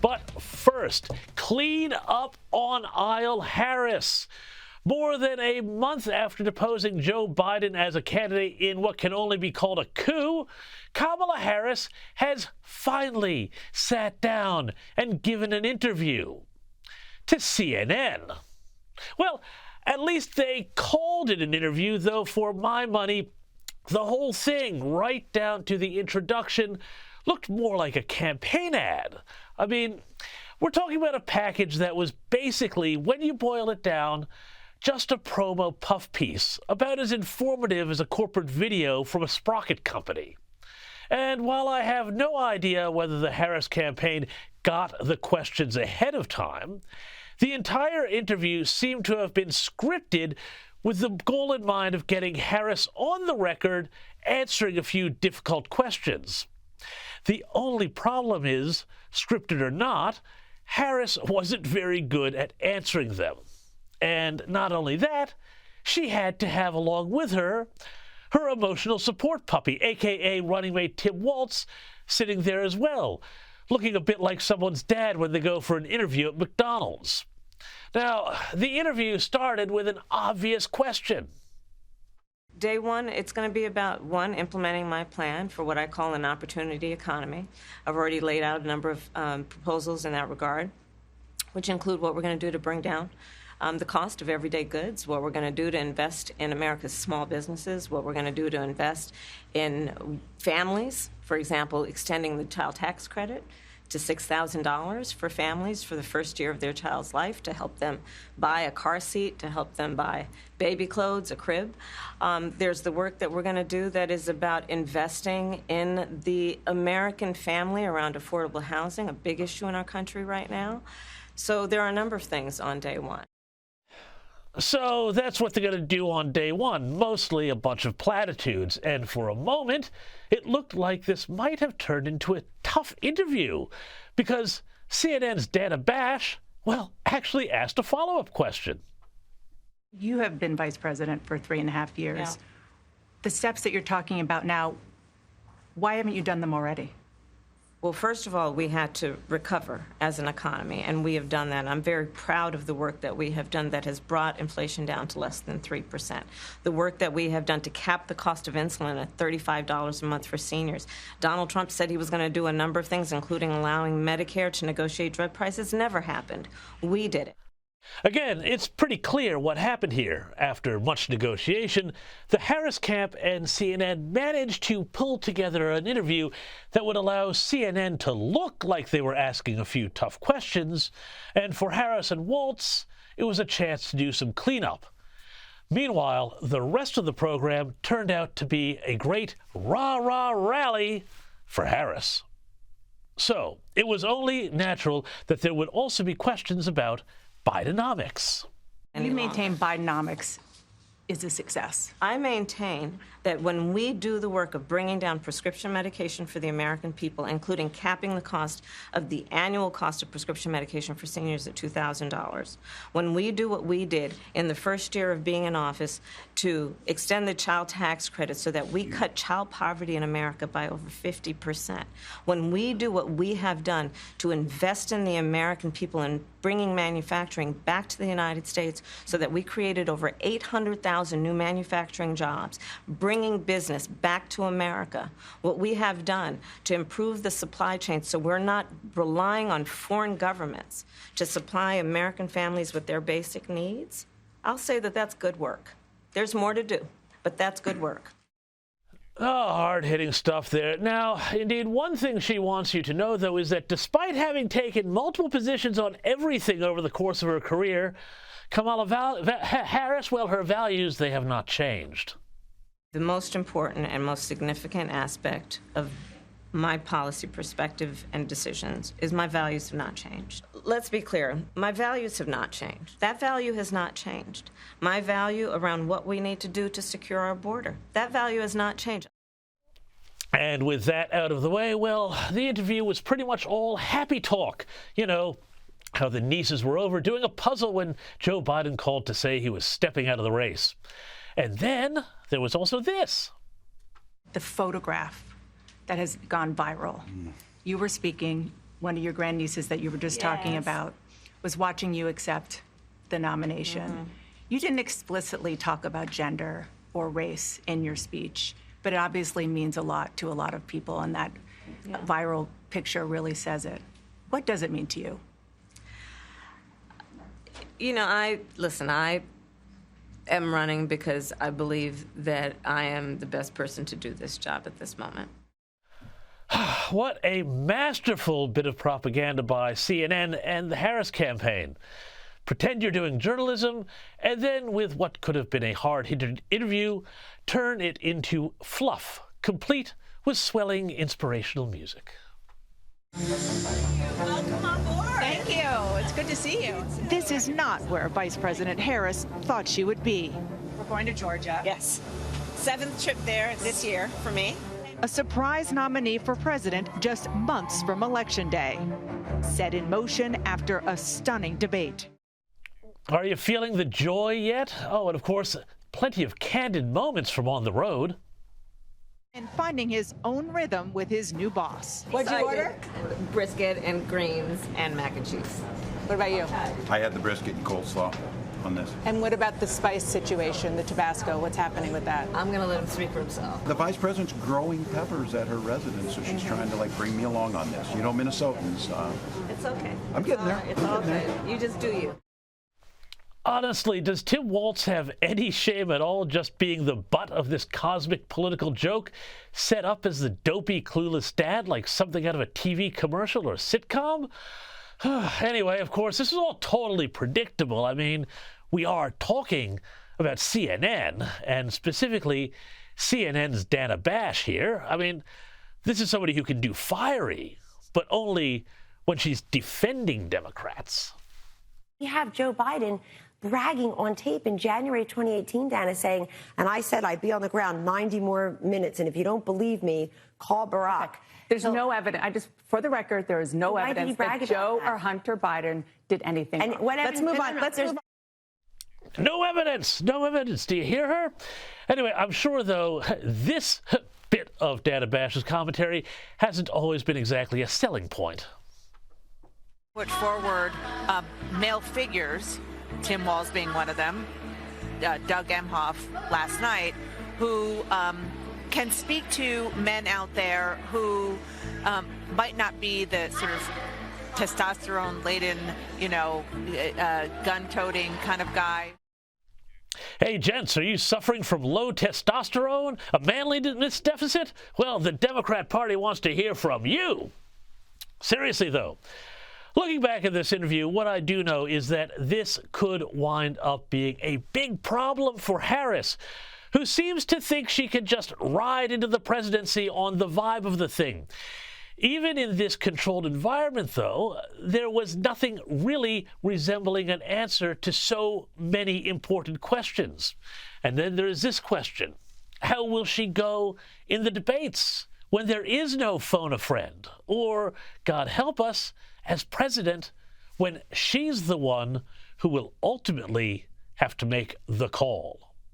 But first, clean up on aisle Harris. More than a month after deposing Joe Biden as a candidate in what can only be called a coup, Kamala Harris has finally sat down and given an interview to CNN. Well, at least they called it an interview, though for my money, the whole thing, right down to the introduction, looked more like a campaign ad. I mean, we're talking about a package that was basically, when you boil it down, just a promo puff piece, about as informative as a corporate video from a sprocket company. And while I have no idea whether the Harris campaign got the questions ahead of time, the entire interview seemed to have been scripted with the goal in mind of getting Harris on the record answering a few difficult questions. The only problem is, scripted or not, Harris wasn't very good at answering them. And not only that, she had to have along with her her emotional support puppy, a.k.a. running mate Tim Walz, sitting there as well, looking a bit like someone's dad when they go for an interview at McDonald's. Now, the interview started with an obvious question. Day one, it's going to be about, one, implementing my plan for what I call an opportunity economy. I've already laid out a number of proposals in that regard, which include what we're going to do to bring down the cost of everyday goods, what we're going to do to invest in America's small businesses, what we're going to do to invest in families, for example, extending the child tax credit to $6,000 for families for the first year of their child's life, to help them buy a car seat, to help them buy baby clothes, a crib. There's the work that we're going to do that is about investing in the American family around affordable housing, a big issue in our country right now. So there are a number of things on day one. So that's what they're going to do on day one, mostly a bunch of platitudes. And for a moment, it looked like this might have turned into a tough interview because CNN's Dana Bash, well, actually asked a follow-up question. You have been vice president for 3.5 years. Yeah. The steps that you're talking about now, why haven't you done them already? Well, first of all, we had to recover as an economy, and we have done that. I'm very proud of the work that we have done that has brought inflation down to less than 3%. The work that we have done to cap the cost of insulin at $35 a month for seniors. Donald Trump said he was going to do a number of things, including allowing Medicare to negotiate drug prices. Never happened. We did it. Again, it's pretty clear what happened here. After much negotiation, the Harris camp and CNN managed to pull together an interview that would allow CNN to look like they were asking a few tough questions, and for Harris and Walz, it was a chance to do some cleanup. Meanwhile, the rest of the program turned out to be a great rah-rah rally for Harris. So, it was only natural that there would also be questions about Bidenomics. You maintain Bidenomics is a success. I maintain that when we do the work of bringing down prescription medication for the American people, including capping the cost of the annual cost of prescription medication for seniors at $2,000, when we do what we did in the first year of being in office to extend the child tax credit so that we cut child poverty in America by over 50%, when we do what we have done to invest in the American people and bringing manufacturing back to the United States so that we created over 800,000 new manufacturing jobs, bringing business back to America, what we have done to improve the supply chain so we're not relying on foreign governments to supply American families with their basic needs, I'll say that that's good work. There's more to do, but that's good work. Oh, hard-hitting stuff there. Now, indeed, one thing she wants you to know, though, is that despite having taken multiple positions on everything over the course of her career, Kamala Harris, well, her values, they have not changed. The most important and most significant aspect of my policy perspective and decisions is my values have not changed. Let's be clear, my values have not changed. That value has not changed. My value around what we need to do to secure our border, that value has not changed. And with that out of the way, well, the interview was pretty much all happy talk. You know, how the nieces were over doing a puzzle when Joe Biden called to say he was stepping out of the race. And then there was also this. The photograph that has gone viral. You were speaking one of your grandnieces that you were just talking about, was watching you accept the nomination. You didn't explicitly talk about gender or race in your speech, but it obviously means a lot to a lot of people, and that viral picture really says it. What does it mean to you? You know, I am running because I believe that I am the best person to do this job at this moment. What a masterful bit of propaganda by CNN and the Harris campaign. Pretend you're doing journalism, and then with what could have been a hard-hitting interview, turn it into fluff, complete with swelling inspirational music. Welcome on board. Thank you. It's good to see you. This is not where Vice President Harris thought she would be. We're going to Georgia. Yes. 7th trip there this year for me. A surprise nominee for president just months from Election Day. Set in motion after a stunning debate. Are you feeling the joy yet? Oh, and of course, plenty of candid moments from on the road. And finding his own rhythm with his new boss. What'd you order? Brisket and greens and mac and cheese. What about you? I had the brisket and coleslaw on this. And what about the spice situation, the Tabasco? What's happening with that? I'm going to let him speak for himself. The vice president's growing peppers at her residence, so she's trying to bring me along on this. You know, Minnesotans. It's okay. I'm getting there. It's I'm all getting good. You just do you. Honestly, does Tim Walz have any shame at all just being the butt of this cosmic political joke, set up as the dopey, clueless dad like something out of a TV commercial or sitcom? Anyway, of course, this is all totally predictable. I mean, we are talking about CNN, and specifically CNN's Dana Bash here. I mean, this is somebody who can do fiery, but only when she's defending Democrats. We have Joe Biden bragging on tape in January 2018, Dana, saying, and I said I'd be on the ground 90 more minutes, and if you don't believe me, call Barack. Okay. There's no evidence. For the record, there is no Why did he evidence brag that about Joe that? or Hunter Biden did anything And wrong. what Let's evidence- move no, on. no, Let's there's- move on. No evidence! No evidence! Do you hear her? Anyway, I'm sure, though, this bit of Dana Bash's commentary hasn't always been exactly a selling point. Put forward male figures, Tim Walz being one of them, Doug Emhoff last night, who can speak to men out there who might not be the sort of testosterone-laden, gun-toting kind of guy. Hey, gents, are you suffering from low testosterone, a manliness deficit? Well, the Democrat Party wants to hear from you. Seriously, though, looking back at this interview, what I do know is that this could wind up being a big problem for Harris, who seems to think she can just ride into the presidency on the vibe of the thing. Even in this controlled environment, though, there was nothing really resembling an answer to so many important questions. And then there is this question. How will she go in the debates when there is no phone a friend? Or, God help us, as president, when she's the one who will ultimately have to make the call?